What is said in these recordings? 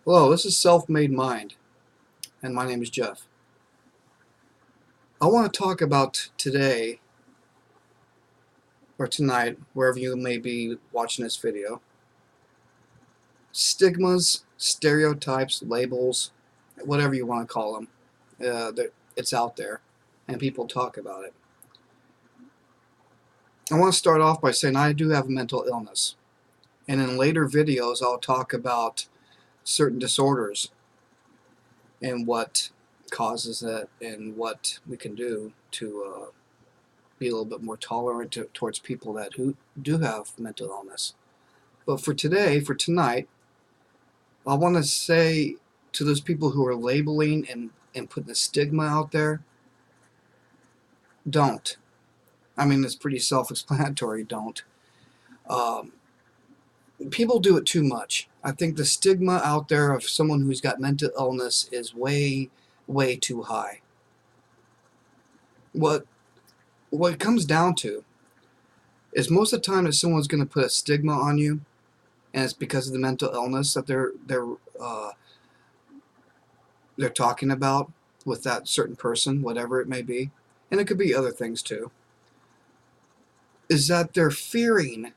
Hello, this is Self-Made Mind, and my name is Jeff. I want to talk about today, or tonight, wherever you may be watching this video, stigmas, stereotypes, labels, whatever you want to call them. It's out there, and people talk about it. I want to start off by saying I do have a mental illness, and in later videos I'll talk about certain disorders and what causes it and what we can do to be a little bit more tolerant towards people that who do have mental illness. But for today, for tonight, I want to say to those people who are labeling and putting the stigma out there, don't. I mean, it's pretty self-explanatory, don't. People do it too much. I think the stigma out there of someone who's got mental illness is way, way too high. What it comes down to is most of the time that someone's going to put a stigma on you, and it's because of the mental illness that they're talking about with that certain person, whatever it may be, and it could be other things too, is that they're fearing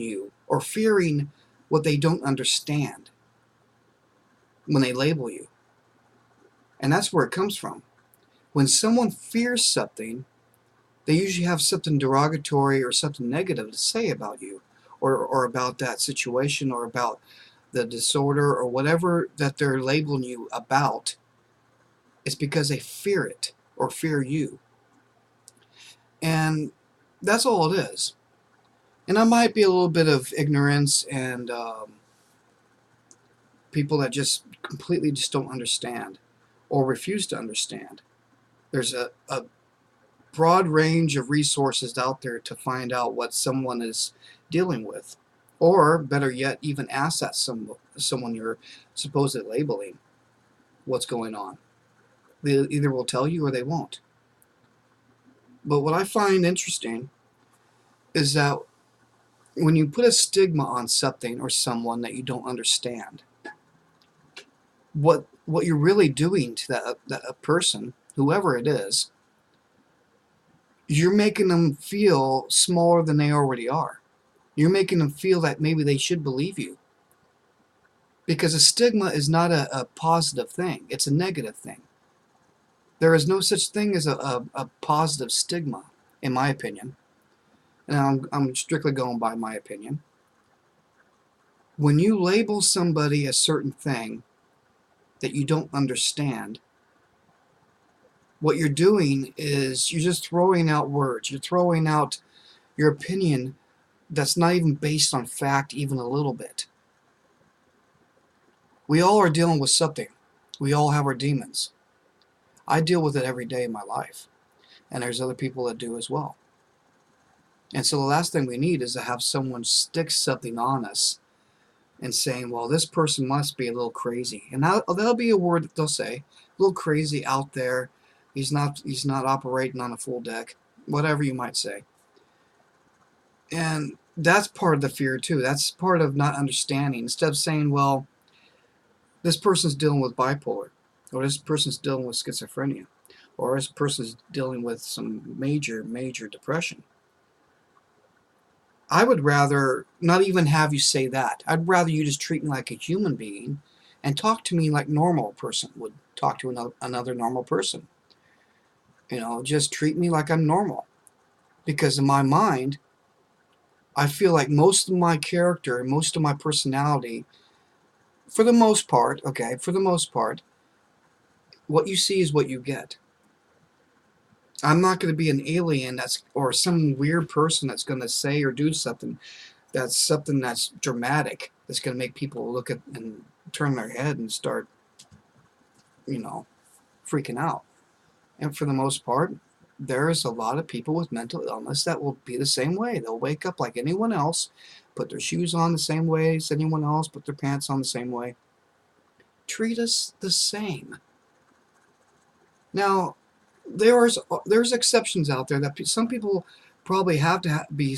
you, or fearing what they don't understand when they label you. And that's where it comes from. When someone fears something, they usually have something derogatory or something negative to say about you, or about that situation, or about the disorder, or whatever that they're labeling you about. It's because they fear it, or fear you. And that's all it is. And that might be a little bit of ignorance and people that just completely just don't understand or refuse to understand. There's a broad range of resources out there to find out what someone is dealing with, or better yet, even ask that someone you're supposedly labeling what's going on. They either will tell you or they won't. But what I find interesting is that when you put a stigma on something or someone that you don't understand, what you're really doing to that person, whoever it is, you're making them feel smaller than they already are. You're making them feel that maybe they should believe you. Because a stigma is not a positive thing. It's a negative thing. There is no such thing as a positive stigma, in my opinion. And I'm strictly going by my opinion. When you label somebody a certain thing that you don't understand, what you're doing is you're just throwing out words. You're throwing out your opinion that's not even based on fact even a little bit. We all are dealing with something. We all have our demons. I deal with it every day in my life. And there's other people that do as well. And so the last thing we need is to have someone stick something on us and saying, well, this person must be a little crazy. And that'll be a word that they'll say, a little crazy out there. He's not operating on a full deck, whatever you might say. And that's part of the fear too. That's part of not understanding. Instead of saying, well, this person's dealing with bipolar, or this person's dealing with schizophrenia, or this person's dealing with some major, major depression. I would rather not even have you say that. I'd rather you just treat me like a human being and talk to me like a normal person would talk to another normal person. You know, just treat me like I'm normal. Because in my mind, I feel like most of my character and most of my personality, for the most part, what you see is what you get. I'm not going to be an alien or some weird person that's going to say or do something that's dramatic, that's going to make people look at and turn their head and start, freaking out. And for the most part, there's a lot of people with mental illness that will be the same way. They'll wake up like anyone else, put their shoes on the same way as anyone else, put their pants on the same way. Treat us the same. Now, there's exceptions out there that some people probably have to be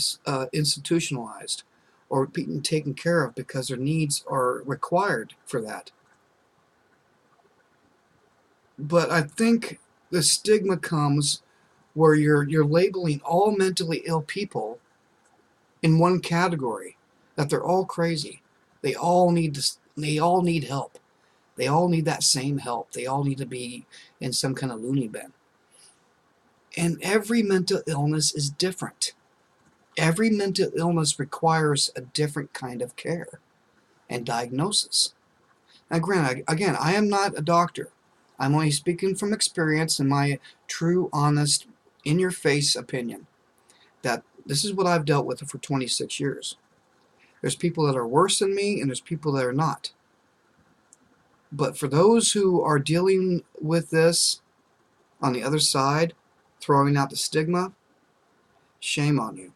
institutionalized or being taken care of because their needs are required for that. But I think the stigma comes where you're labeling all mentally ill people in one category, that they're all crazy. They all need help. They all need that same help. They all need to be in some kind of loony bin. And every mental illness is different. Every mental illness requires a different kind of care and diagnosis. Now, granted, again, I am not a doctor. I'm only speaking from experience and my true, honest, in-your-face opinion that this is what I've dealt with for 26 years. There's people that are worse than me, and there's people that are not. But for those who are dealing with this on the other side, throwing out the stigma, shame on you.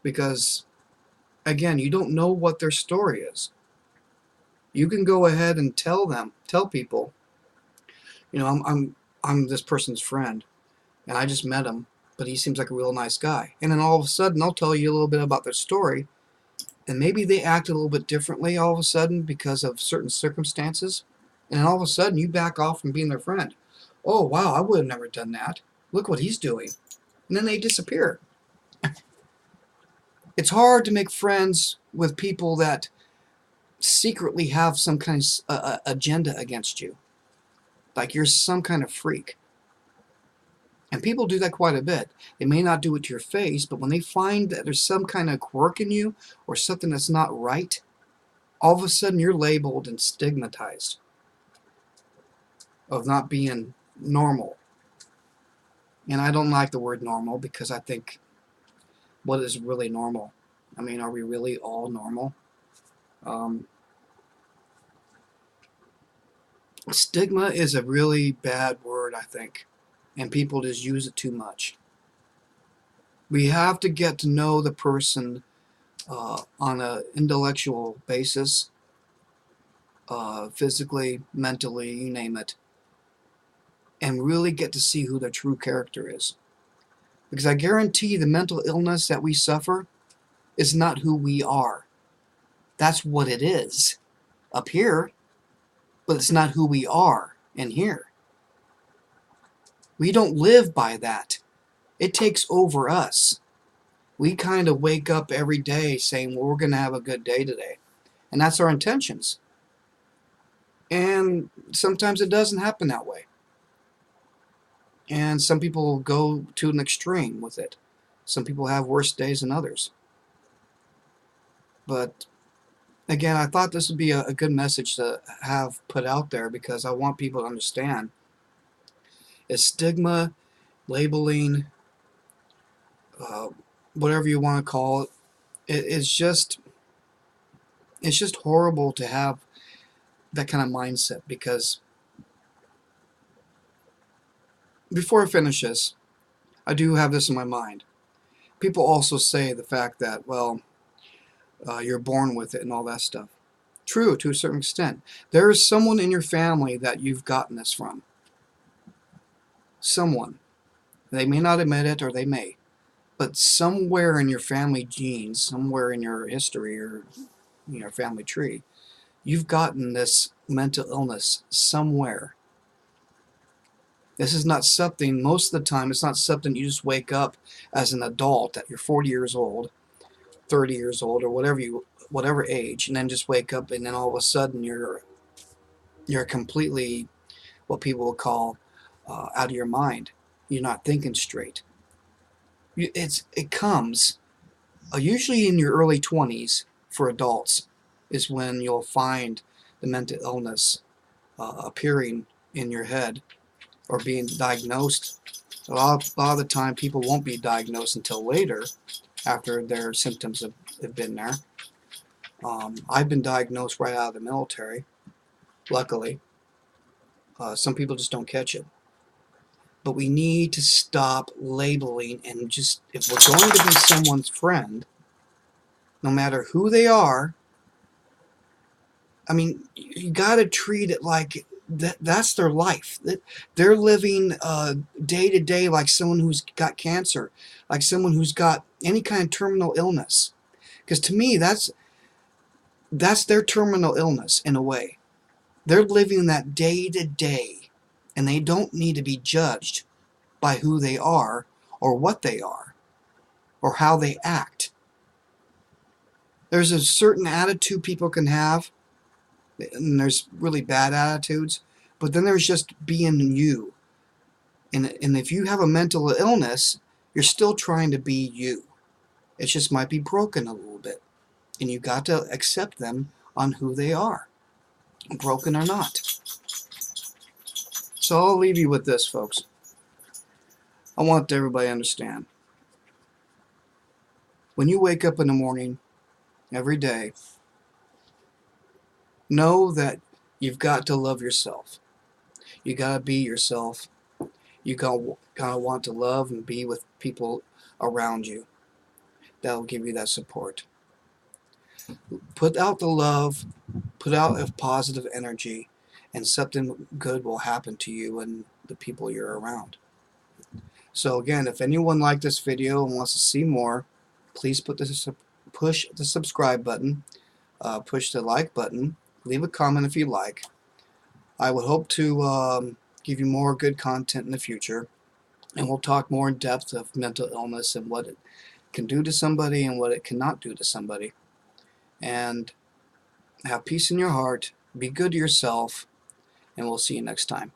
Because, again, you don't know what their story is. You can go ahead and tell people, you know, I'm this person's friend, and I just met him, but he seems like a real nice guy. And then all of a sudden, they'll tell you a little bit about their story, and maybe they act a little bit differently all of a sudden because of certain circumstances, and then all of a sudden, you back off from being their friend. Oh, wow, I would have never done that. Look what he's doing. And then they disappear. It's hard to make friends with people that secretly have some kind of agenda against you. Like you're some kind of freak. And people do that quite a bit. They may not do it to your face, but when they find that there's some kind of quirk in you or something that's not right, all of a sudden you're labeled and stigmatized of not being normal. And I don't like the word normal because I think, what is really normal? I mean, are we really all normal? Stigma is a really bad word, I think, and people just use it too much. We have to get to know the person on an intellectual basis, physically, mentally, you name it, and really get to see who their true character is. Because I guarantee the mental illness that we suffer is not who we are. That's what it is up here, but it's not who we are in here. We don't live by that. It takes over us. We kind of wake up every day saying, well, we're going to have a good day today. And that's our intentions. And sometimes it doesn't happen that way. And some people go to an extreme with it. Some people have worse days than others. But again, I thought this would be a good message to have put out there because I want people to understand. Is stigma, labeling, whatever you want to call it, it's just horrible to have that kind of mindset. Because before I finish this, I do have this in my mind. People also say the fact that, well, you're born with it and all that stuff. True, to a certain extent. There is someone in your family that you've gotten this from. Someone. They may not admit it, or they may. But somewhere in your family genes, somewhere in your history or your family tree, you've gotten this mental illness somewhere. This is not something, most of the time, it's not something you just wake up as an adult at you're 40 years old, 30 years old, or whatever age, and then just wake up and then all of a sudden you're completely what people will call out of your mind. You're not thinking straight. It comes usually in your early 20s for adults is when you'll find the mental illness appearing in your head or being diagnosed. A lot of the time people won't be diagnosed until later after their symptoms have been there. I've been diagnosed right out of the military, luckily. Some people just don't catch it. But we need to stop labeling and just, if we're going to be someone's friend, no matter who they are, I mean, you got to treat it like that's their life. They're living day to day like someone who's got cancer, like someone who's got any kind of terminal illness. Because to me, that's their terminal illness in a way. They're living that day to day, and they don't need to be judged by who they are or what they are or how they act. There's a certain attitude people can have, and there's really bad attitudes, but then there's just being you. And if you have a mental illness, you're still trying to be you. It just might be broken a little bit, and you got to accept them on who they are, broken or not. So I'll leave you with this, folks. I want everybody to understand. When you wake up in the morning, every day, know that you've got to love yourself. You got to be yourself. You got to want to love and be with people around you that will give you that support. Put out the love, put out a positive energy, and something good will happen to you and the people you're around. So again, if anyone liked this video and wants to see more, please push the subscribe button, push the like button, leave a comment if you like. I would hope to give you more good content in the future, and we'll talk more in depth of mental illness and what it can do to somebody and what it cannot do to somebody. And have peace in your heart, be good to yourself, and we'll see you next time.